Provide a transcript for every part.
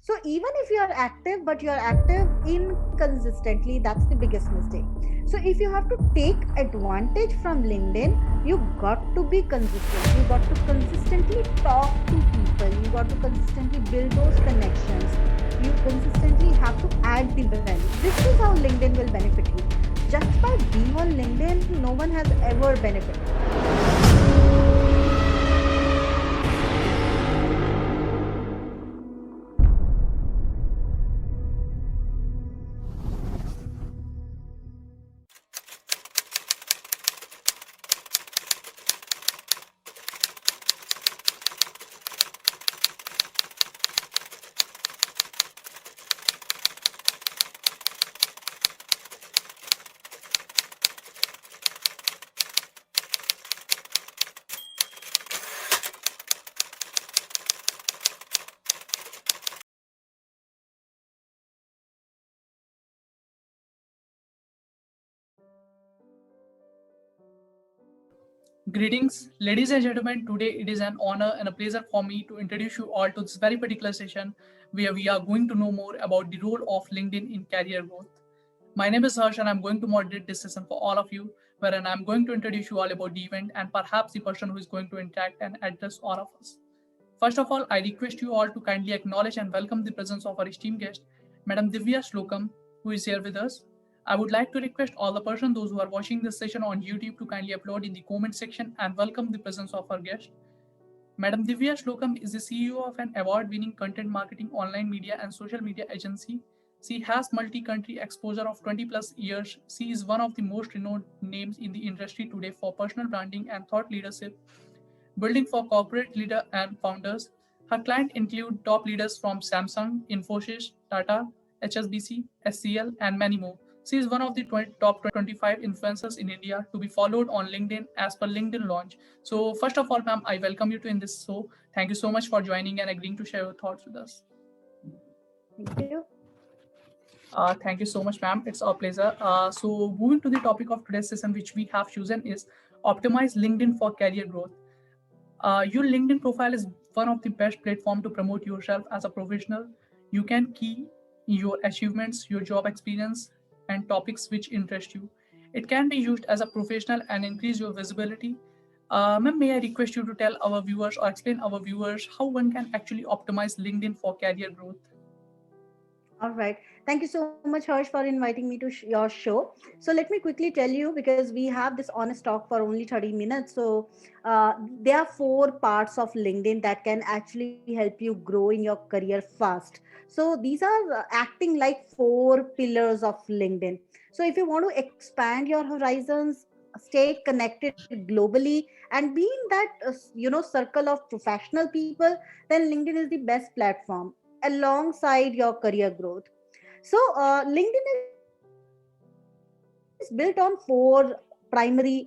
So even if you are active, but you are active inconsistently, that's the biggest mistake. So if you have to take advantage from LinkedIn, you got to be consistent. You got to consistently talk to people. You got to consistently build those connections. You consistently have to add the value. This is how LinkedIn will benefit you. Just by being on LinkedIn, no one has ever benefited. Greetings, ladies and gentlemen. Today it is an honor and a pleasure for me to introduce you all to this very particular session where we are going to know more about the role of LinkedIn in career growth. My name is Harsh and I'm going to moderate this session for all of you, wherein I'm going to introduce you all about the event and perhaps the person who is going to interact and address all of us. First of all, I request you all to kindly acknowledge and welcome the presence of our esteemed guest, Madam Divya Slokam, who is here with us. I would like to request all the person, those who are watching this session on YouTube, to kindly upload in the comment section and welcome the presence of our guest. Madam Divya Slokam is the CEO of an award-winning content marketing, online media, and social media agency. She has multi-country exposure of 20 plus years. She is one of the most renowned names in the industry today for personal branding and thought leadership, building for corporate leader and founders. Her clients include top leaders from Samsung, Infosys, Tata, HSBC, SCL, and many more. She is one of the top 25 influencers in India to be followed on LinkedIn as per LinkedIn launch. So, first of all, ma'am, I welcome you to in this show. Thank you so much for joining and agreeing to share your thoughts with us. Thank you. Thank you so much, ma'am. It's our pleasure. So, moving to the topic of today's session, which we have chosen is optimize LinkedIn for career growth. Your LinkedIn profile is one of the best platform to promote yourself as a professional. You can key your achievements, your job experience, and topics which interest you. It can be used as a professional and increase your visibility. Ma'am, may I request you to tell our viewers or explain our viewers how one can actually optimize LinkedIn for career growth? All right. Thank you so much, Harsh, for inviting me to your show. So let me quickly tell you, because we have this honest talk for only 30 minutes. So there are four parts of LinkedIn that can actually help you grow in your career fast. So these are acting like four pillars of LinkedIn. So if you want to expand your horizons, stay connected globally, and be in that circle of professional people, then LinkedIn is the best platform alongside your career growth. So LinkedIn is built on four primary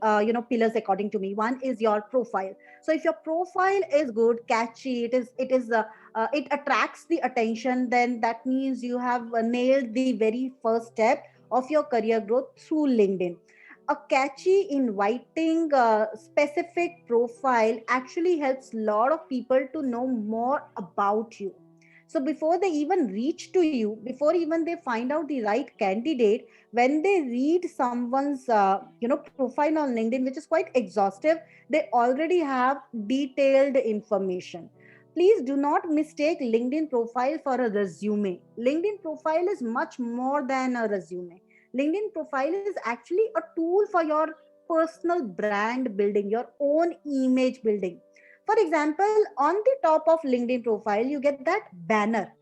pillars according to me. One is your profile. So if your profile is good, catchy, it attracts the attention, then that means you have nailed the very first step of your career growth through LinkedIn. A catchy, inviting, specific profile actually helps a lot of people to know more about you. So before they even reach to you, before even they find out the right candidate, when they read someone's profile on LinkedIn, which is quite exhaustive, they already have detailed information. Please do not mistake LinkedIn profile for a resume. LinkedIn profile is much more than a resume. LinkedIn profile is actually a tool for your personal brand building, your own image building. For example, on the top of LinkedIn profile, you get that banner.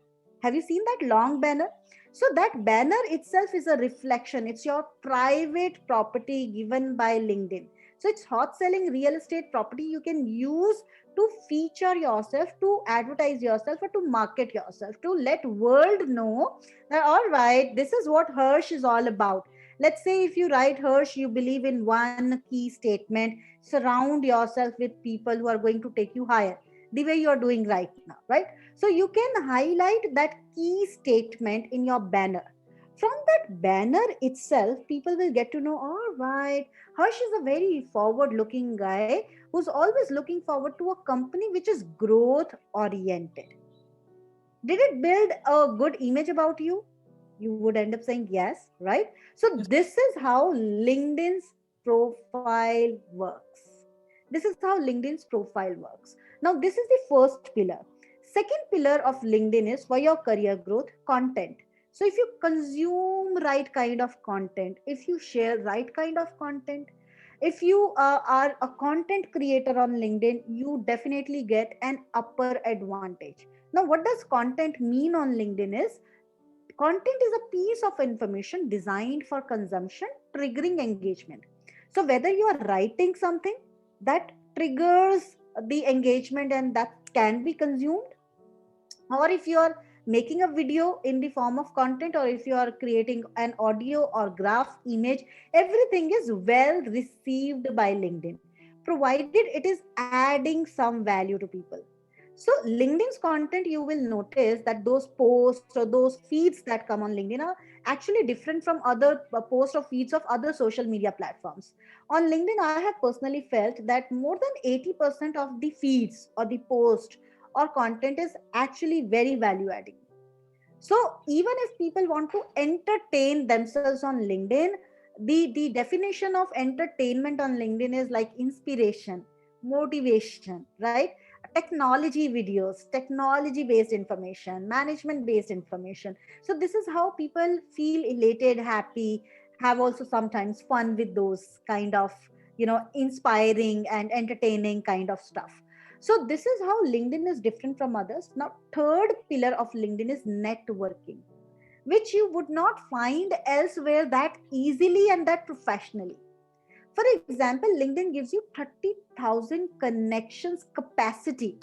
Have you seen that long banner? So that banner itself is a reflection. It's your private property given by LinkedIn. So it's hot selling real estate property you can use to feature yourself, to advertise yourself, or to market yourself, to let world know that all right, this is what Hirsch is all about. Let's say if you write Hirsch, you believe in one key statement, surround yourself with people who are going to take you higher, the way you are doing right now, right? So you can highlight that key statement in your banner. From that banner itself, people will get to know, all right, Harsh is a very forward looking guy who's always looking forward to a company which is growth oriented. Did it build a good image about you? You would end up saying yes, right? So Yes. this is how LinkedIn's profile works. This is how LinkedIn's profile works. Now, this is the first pillar. Second pillar of LinkedIn is for your career growth, content. So if you consume right kind of content, if you share right kind of content, if you are a content creator on LinkedIn, you definitely get an upper advantage. Now, what does content mean on LinkedIn is content is a piece of information designed for consumption, triggering engagement. So, whether you are writing something that triggers the engagement and that can be consumed, or if you are making a video in the form of content, or if you are creating an audio or graph image, everything is well received by LinkedIn, provided it is adding some value to people. So LinkedIn's content, you will notice that those posts or those feeds that come on LinkedIn are actually different from other posts or feeds of other social media platforms. On LinkedIn, I have personally felt that more than 80% of the feeds or the post or content is actually very value adding. So even if people want to entertain themselves on LinkedIn, the definition of entertainment on LinkedIn is like inspiration, motivation, right? Technology videos, technology based information, management based information. So this is how people feel elated, happy, have also sometimes fun with those kind of, inspiring and entertaining kind of stuff. So this is how LinkedIn is different from others. Now, third pillar of LinkedIn is networking, which you would not find elsewhere that easily and that professionally. For example, LinkedIn gives you 30,000 connections capacity.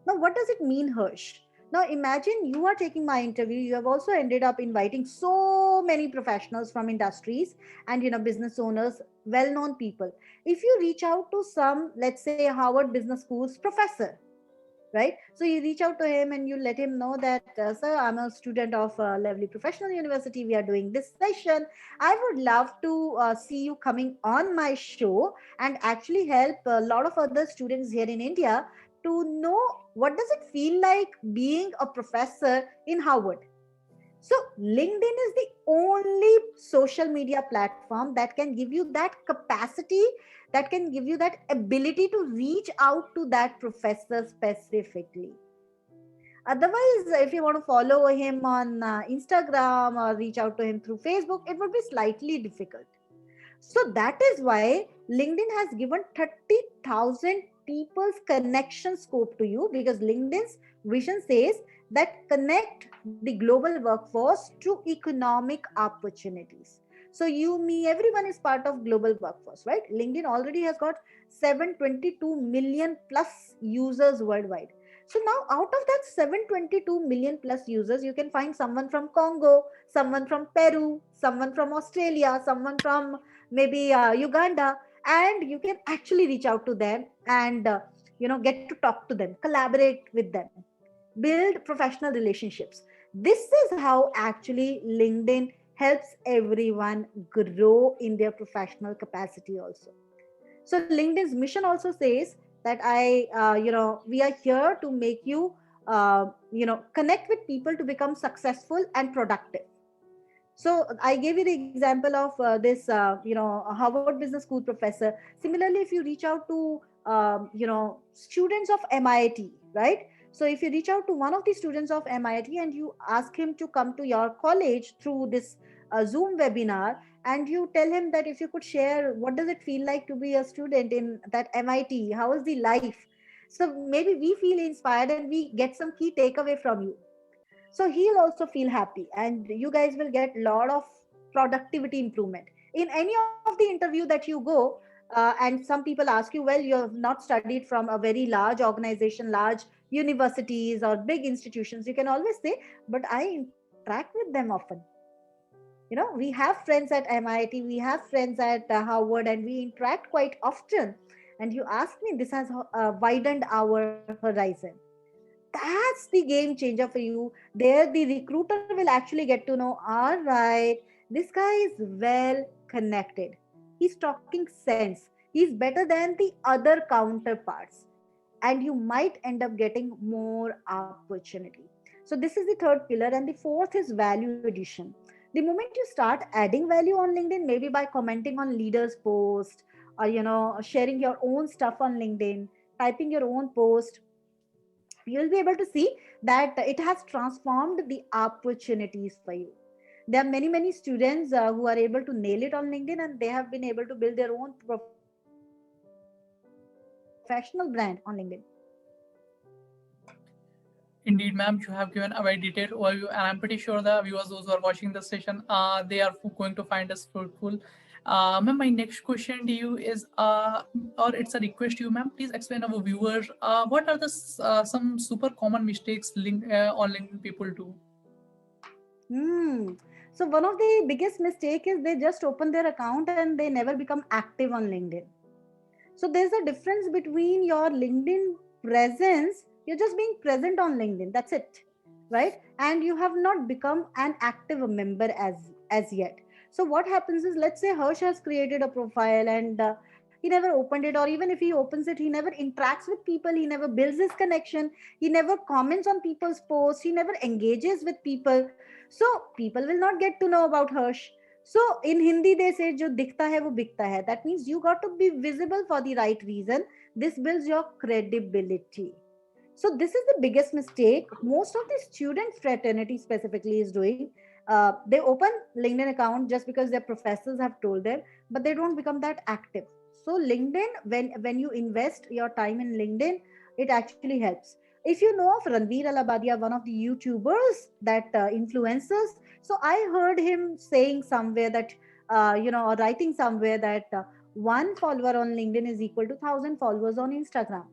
Now, what does it mean, Hirsch? Now, imagine you are taking my interview. You have also ended up inviting so many professionals from industries and business owners, well-known people. If you reach out to some, let's say Harvard Business School's professor, right? So you reach out to him and you let him know that, sir, I'm a student of Lovely Professional University. We are doing this session. I would love to see you coming on my show and actually help a lot of other students here in India to know what does it feel like being a professor in Harvard. So LinkedIn is the only social media platform that can give you that capacity, that can give you that ability to reach out to that professor specifically. Otherwise, if you want to follow him on Instagram or reach out to him through Facebook, it would be slightly difficult. So that is why LinkedIn has given 30,000 people's connection scope to you, because LinkedIn's vision says that connect the global workforce to economic opportunities. So you, me, everyone is part of global workforce, right? LinkedIn already has got 722 million plus users worldwide. So now out of that 722 million plus users, you can find someone from Congo, someone from Peru, someone from Australia, someone from maybe Uganda, and you can actually reach out to them and get to talk to them, collaborate with them, build professional relationships. This is how actually LinkedIn helps everyone grow in their professional capacity also. So LinkedIn's mission also says that we are here to make you connect with people to become successful and productive. So I gave you the example of this, Harvard Business School professor. Similarly, if you reach out to, students of MIT, right? So if you reach out to one of the students of MIT and you ask him to come to your college through this Zoom webinar, and you tell him that if you could share what does it feel like to be a student in that MIT, how is the life? So maybe we feel inspired and we get some key takeaway from you, so he'll also feel happy and you guys will get a lot of productivity improvement in any of the interview that you go. And some people ask you, well, you have not studied from a very large organization, large universities or big institutions. You can always say, but I interact with them often. We have friends at MIT, we have friends at Harvard, and we interact quite often. And you ask me, this has widened our horizon. That's the game changer for you. There the recruiter will actually get to know, all right, this guy is well connected, he's talking sense, he's better than the other counterparts, and you might end up getting more opportunity. So this is the third pillar, and the fourth is value addition. The moment you start adding value on LinkedIn, maybe by commenting on leaders' post, or sharing your own stuff on LinkedIn, typing your own post, you'll be able to see that it has transformed the opportunities for you. There are many students who are able to nail it on LinkedIn, and they have been able to build their own professional brand on LinkedIn. Indeed, ma'am, you have given a very detailed overview, and I'm pretty sure the viewers, those who are watching the session, they are going to find us fruitful. Ma'am, my next question to you is, or it's a request to you, ma'am. Please explain our viewers what are the some super common mistakes on LinkedIn people do. Hmm. So one of the biggest mistake is they just open their account and they never become active on LinkedIn. So there's a difference between your LinkedIn presence. You're just being present on LinkedIn. That's it, right? And you have not become an active member as yet. So what happens is, let's say Harsh has created a profile and he never opened it, or even if he opens it, he never interacts with people. He never builds his connection. He never comments on people's posts. He never engages with people. So people will not get to know about Harsh. So in Hindi they say जो दिखता है वो बिकता है. That means you got to be visible for the right reason. This builds your credibility. So this is the biggest mistake most of the student fraternity specifically is doing. They open LinkedIn account just because their professors have told them, but they don't become that active. So LinkedIn, when you invest your time in LinkedIn, it actually helps. If you know of Ranveer Alabadia, one of the YouTubers, that influencers, so I heard him saying somewhere that or writing somewhere that one follower on LinkedIn is equal to 1,000 followers on Instagram.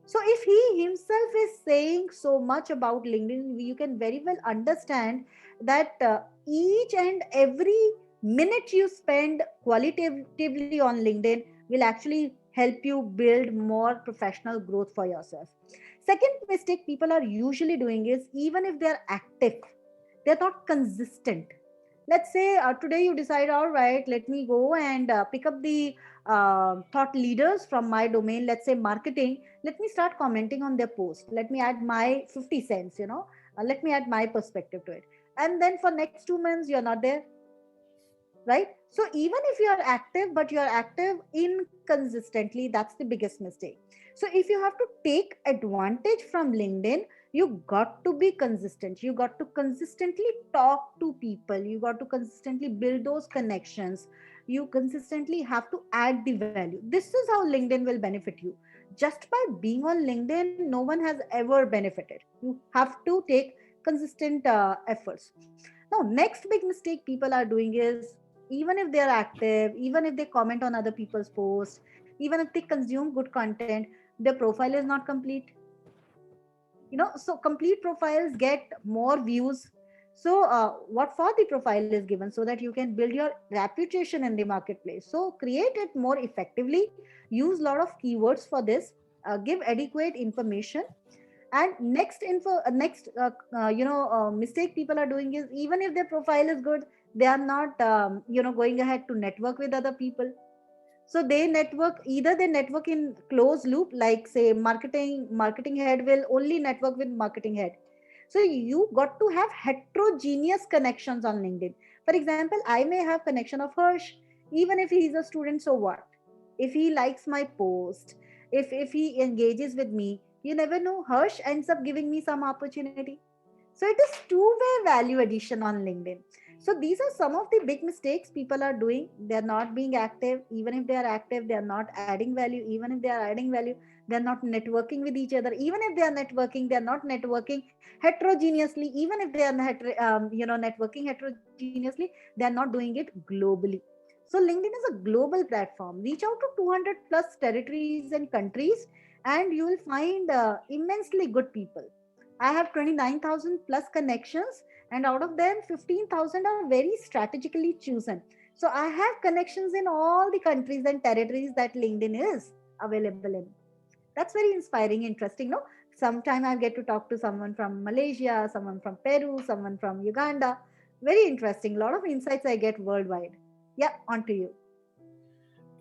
So if he himself is saying so much about LinkedIn, you can very well understand that each and every minute you spend qualitatively on LinkedIn will actually help you build more professional growth for yourself. Second mistake people are usually doing is, even if they're active, they're not consistent. Let's say today you decide, all right, let me go and pick up the thought leaders from my domain, let's say marketing. Let me start commenting on their post, let me add my 50 cents, let me add my perspective to it. And then for next 2 months you're not there, right? So even if you are active, but you are active inconsistently, that's the biggest mistake. So if you have to take advantage from LinkedIn, you got to be consistent. You got to consistently talk to people. You got to consistently build those connections. You consistently have to add the value. This is how LinkedIn will benefit you. Just by being on LinkedIn, no one has ever benefited. You have to take consistent efforts. Now, next big mistake people are doing is, even if they are active, even if they comment on other people's posts, even if they consume good content, their profile is not complete. So complete profiles get more views. So what for the profile is given, so that you can build your reputation in the marketplace. So create it more effectively, use a lot of keywords for this, give adequate information. And next mistake people are doing is, even if their profile is good, they are not going ahead to network with other people. So they network, either they network in closed loop, like say marketing head will only network with marketing head. So you got to have heterogeneous connections on LinkedIn. For example, I may have connection of Hirsch, even if he's a student. So what if he likes my post, if he engages with me? You never know, Hirsch ends up giving me some opportunity. So it is two-way value addition on LinkedIn. So these are some of the big mistakes people are doing. They're not being active. Even if they are active, they are not adding value. Even if they are adding value, they're not networking with each other. Even if they are networking, they're not networking heterogeneously. Even if they are networking heterogeneously, they're not doing it globally. So LinkedIn is a global platform. Reach out to 200 plus territories and countries, and you will find immensely good people. I have 29,000 plus connections, and out of them, 15,000 are very strategically chosen. So I have connections in all the countries and territories that LinkedIn is available in. That's very inspiring, interesting, no? Sometime I get to talk to someone from Malaysia, someone from Peru, someone from Uganda. Very interesting. A lot of insights I get worldwide. Yeah, on to you.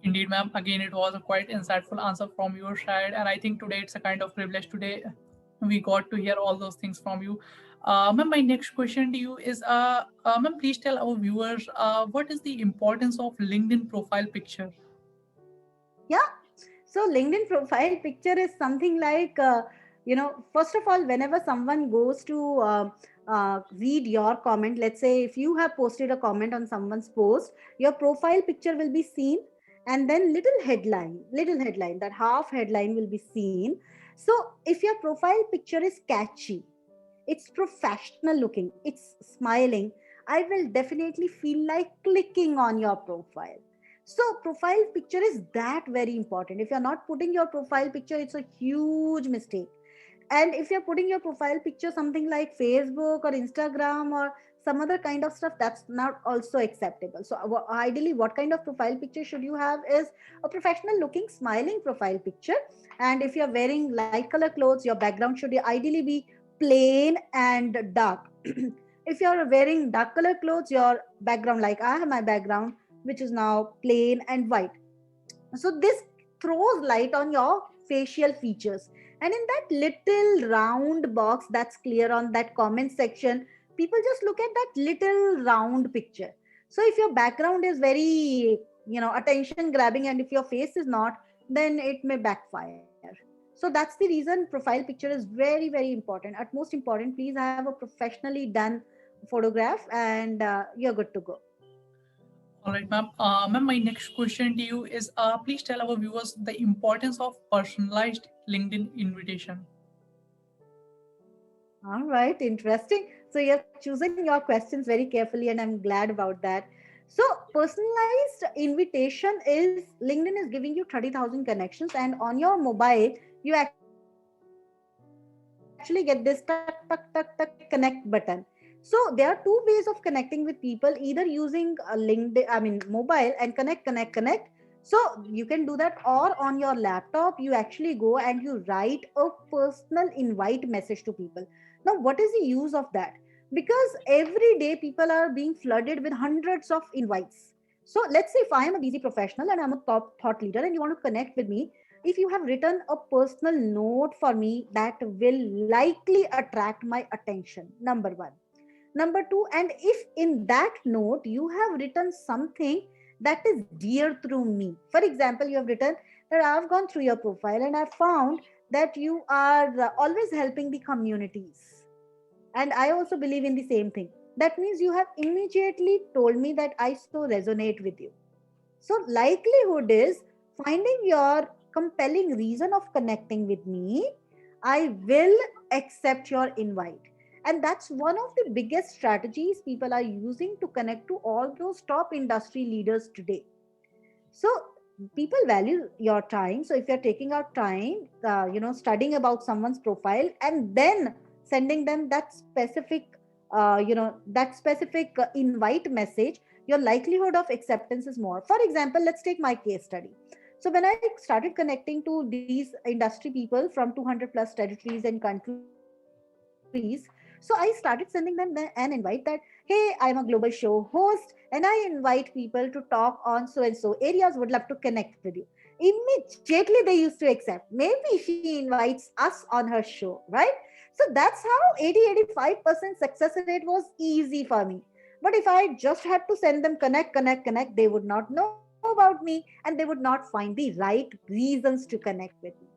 Indeed, ma'am. Again, it was a quite insightful answer from your side, and I think today it's a kind of privilege today We got to hear all those things from you. Ma'am, my next question to you is, ma'am, please tell our viewers what is the importance of LinkedIn profile picture? Yeah. So LinkedIn profile picture is something like, first of all, whenever someone goes to read your comment, let's say if you have posted a comment on someone's post, your profile picture will be seen, and then little headline, that half headline will be seen. So if your profile picture is catchy, it's professional looking, it's smiling, I will definitely feel like clicking on your profile. So profile picture is that very important. If you're not putting your profile picture, it's a huge mistake. And if you're putting your profile picture something like Facebook or Instagram or some other kind of stuff, that's not also acceptable. So ideally, what kind of profile picture should you have is a professional looking smiling profile picture. And if you're wearing light color clothes, your background should ideally be plain and dark. If you're wearing dark color clothes, your background, like I have my background, which is now plain and white, so this throws light on your facial features. And in that little round box that's clear on that comment section, people just look at that little round picture. So if your background is very, attention grabbing, and if your face is not, then it may backfire. So that's the reason profile picture is very, very important. At most important, please have a professionally done photograph, and you're good to go. All right, ma'am. Ma'am, my next question to you is, please tell our viewers the importance of personalized LinkedIn invitation. All right, interesting. So you're choosing your questions very carefully, and I'm glad about that. So, personalized invitation is LinkedIn is giving you 30,000 connections, and on your mobile, you actually get this tuck, tuck, tuck, connect button. So, there are two ways of connecting with people, either using LinkedIn, mobile, and connect. So, you can do that, or on your laptop, you actually go and you write a personal invite message to people. Now, what is the use of that? Because every day people are being flooded with hundreds of invites. So let's say if I am a busy professional and I'm a top thought leader and you want to connect with me, if you have written a personal note for me, that will likely attract my attention. Number one. Number two, and if in that note you have written something that is dear through me. For example, you have written that I've gone through your profile and I found that you are always helping the communities, and I also believe in the same thing. That means you have immediately told me that I so resonate with you. So likelihood is, finding your compelling reason of connecting with me, I will accept your invite. And that's one of the biggest strategies people are using to connect to all those top industry leaders today. So people value your time. So if you're taking out time, studying about someone's profile and then sending them that specific invite message, your likelihood of acceptance is more. For example, let's take my case study. So when I started connecting to these industry people from 200 plus territories and countries, so I started sending them an invite that, hey, I'm a global show host and I invite people to talk on so and so areas, would love to connect with you. Immediately they used to accept. Maybe she invites us on her show, right? So that's how 80-85% success rate was easy for me. But if I just had to send them connect, they would not know about me and they would not find the right reasons to connect with me.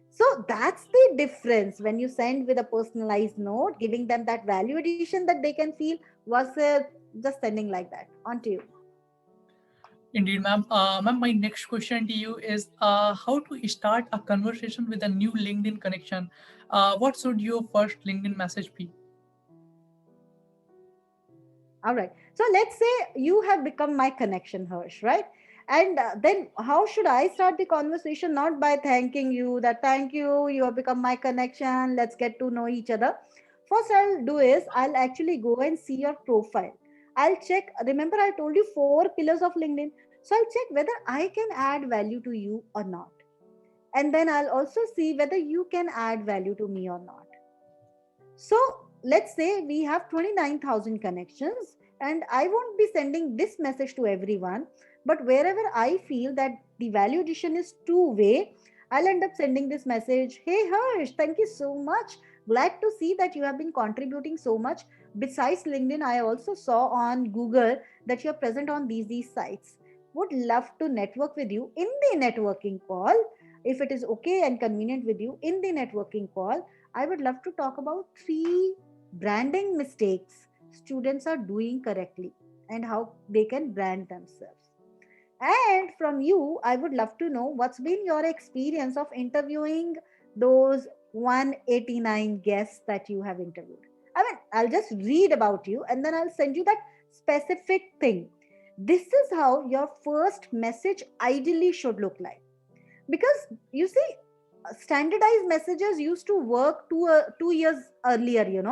So that's the difference when you send with a personalized note, giving them that value addition that they can feel, versus just sending like that. On to you. Indeed, ma'am. Ma'am, my next question to you is, how to start a conversation with a new LinkedIn connection? What should your first LinkedIn message be? All right. So let's say you have become my connection, Hirsch, right? And then how should I start the conversation? Not by thanking you, that thank you have become my connection, let's get to know each other. First, I'll do is I'll actually go and see your profile. I'll check, remember, I told you 4 pillars of LinkedIn. So I'll check whether I can add value to you or not. And then I'll also see whether you can add value to me or not. So let's say we have 29,000 connections, and I won't be sending this message to everyone, but wherever I feel that the value addition is two way, I'll end up sending this message, hey Harsh, thank you so much. Glad to see that you have been contributing so much. Besides LinkedIn, I also saw on Google that you're present on these sites. Would love to network with you in the networking call. If it is okay and convenient with you in the networking call, I would love to talk about three branding mistakes students are doing correctly and how they can brand themselves. And from you, I would love to know what's been your experience of interviewing those 189 guests that you have interviewed. I mean, I'll just read about you and then I'll send you that specific thing. This is how your first message ideally should look like. Because you see, standardized messages used to work 2 years earlier,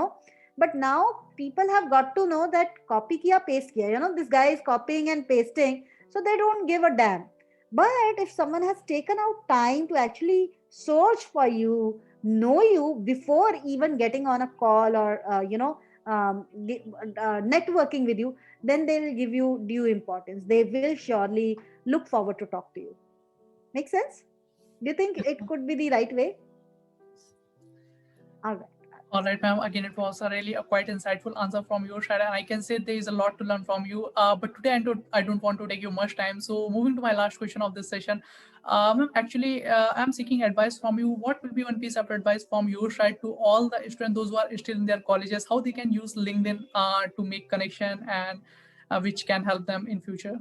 but now people have got to know that copy kiya paste kiya, this guy is copying and pasting, so they don't give a damn. But if someone has taken out time to actually search for you, know you before even getting on a call or networking with you, then they will give you due importance. They will surely look forward to talk to you. Make sense? Do you think Yes, it ma'am. could be the right way? All right. All right, ma'am. Again, it was a really a quite insightful answer from your side, and I can say there is a lot to learn from you. But today I don't want to take you much time. So moving to my last question of this session, ma'am, actually, I'm seeking advice from you. What will be one piece of advice from your side to all the students, those who are still in their colleges, how they can use LinkedIn to make connection and which can help them in future?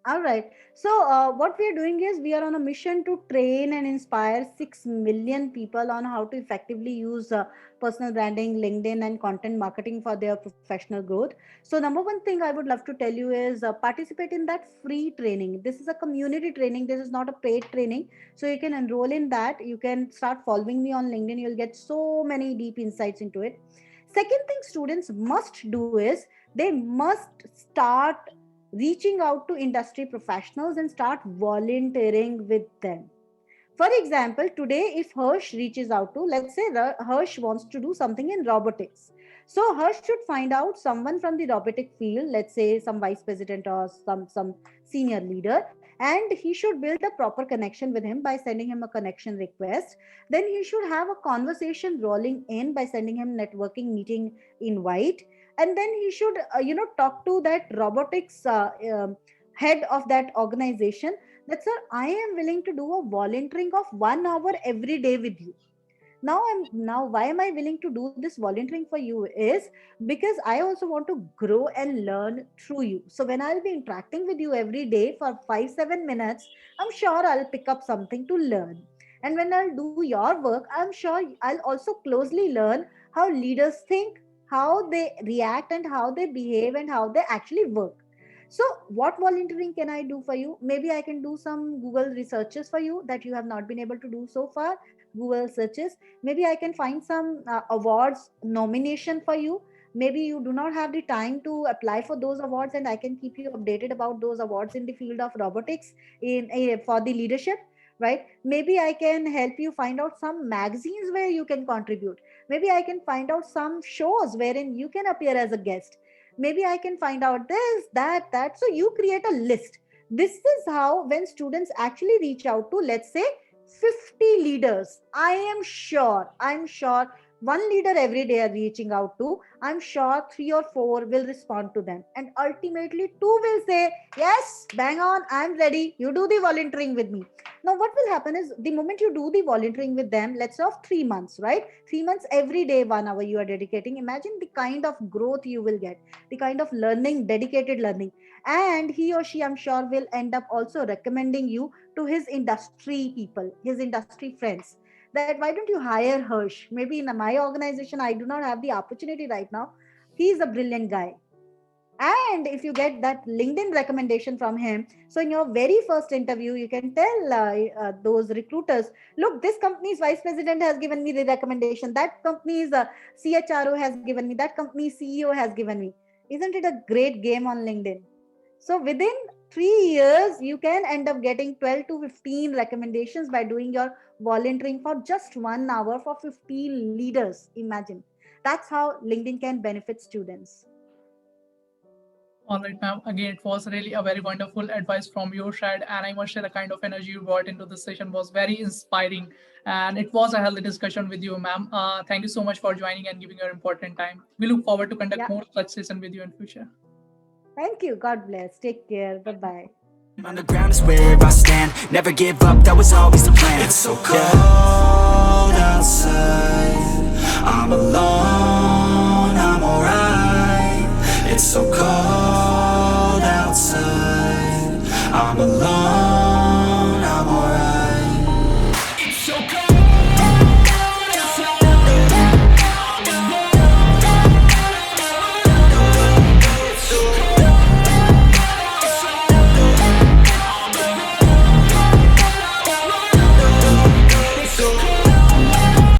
All right. So, what we are doing is we are on a mission to train and inspire 6 million people on how to effectively use personal branding, LinkedIn, and content marketing for their professional growth. So, number one thing I would love to tell you is participate in that free training. This is a community training, this is not a paid training. So, you can enroll in that. You can start following me on LinkedIn. You'll get so many deep insights into it. Second thing students must do is they must start reaching out to industry professionals and start volunteering with them. For example, today, if Hirsch reaches out to, let's say, Hirsch wants to do something in robotics. So Hirsch should find out someone from the robotic field, let's say some vice president or some senior leader, and he should build a proper connection with him by sending him a connection request. Then he should have a conversation rolling in by sending him networking meeting invite, and then he should talk to that robotics head of that organization that, sir, I am willing to do a volunteering of 1 hour every day with you. Now why am I willing to do this volunteering for you is because I also want to grow and learn through you. So when I'll be interacting with you every day for 5 7 minutes, I'm sure I'll pick up something to learn. And when I'll do your work, I'm sure I'll also closely learn how leaders think, how they react, and how they behave, and how they actually work. So what volunteering can I do for you? Maybe I can do some Google researches for you that you have not been able to do so far. Google searches. Maybe I can find some awards nomination for you. Maybe you do not have the time to apply for those awards, and I can keep you updated about those awards in the field of robotics in for the leadership. Right? Maybe I can help you find out some magazines where you can contribute. Maybe I can find out some shows wherein you can appear as a guest. Maybe I can find out this, that. So you create a list. This is how, when students actually reach out to, let's say, 50 leaders, I'm sure one leader every day are reaching out to, I'm sure 3 or 4 will respond to them, and ultimately 2 will say, yes, bang on, I'm ready, you do the volunteering with me. Now what will happen is, the moment you do the volunteering with them, let's say of 3 months, right? 3 months every day, 1 hour you are dedicating. Imagine the kind of growth you will get, the kind of learning, dedicated learning. And he or she, I'm sure, will end up also recommending you to his industry people, his industry friends. That why don't you hire Hirsch? Maybe in my organization, I do not have the opportunity right now. He's a brilliant guy. And if you get that LinkedIn recommendation from him, so in your very first interview, you can tell those recruiters, look, this company's vice president has given me the recommendation, that company's chro has given me, that company's ceo has given me. Isn't it a great game on LinkedIn? So within 3 years, you can end up getting 12 to 15 recommendations by doing your volunteering for just 1 hour for 15 leaders. Imagine. That's how LinkedIn can benefit students. All right, ma'am. Again, it was really a very wonderful advice from your side, and I must say the kind of energy you brought into this session was very inspiring, and it was a healthy discussion with you, ma'am. Thank you so much for joining and giving your important time. We look forward to conduct Yeah. more such session with you in future. Thank you. God bless. Take care. Bye bye. On the ground is where I stand. Never give up, that was always the plan. It's so cold outside. I'm alone, I'm alright. It's so cold outside. I'm alone.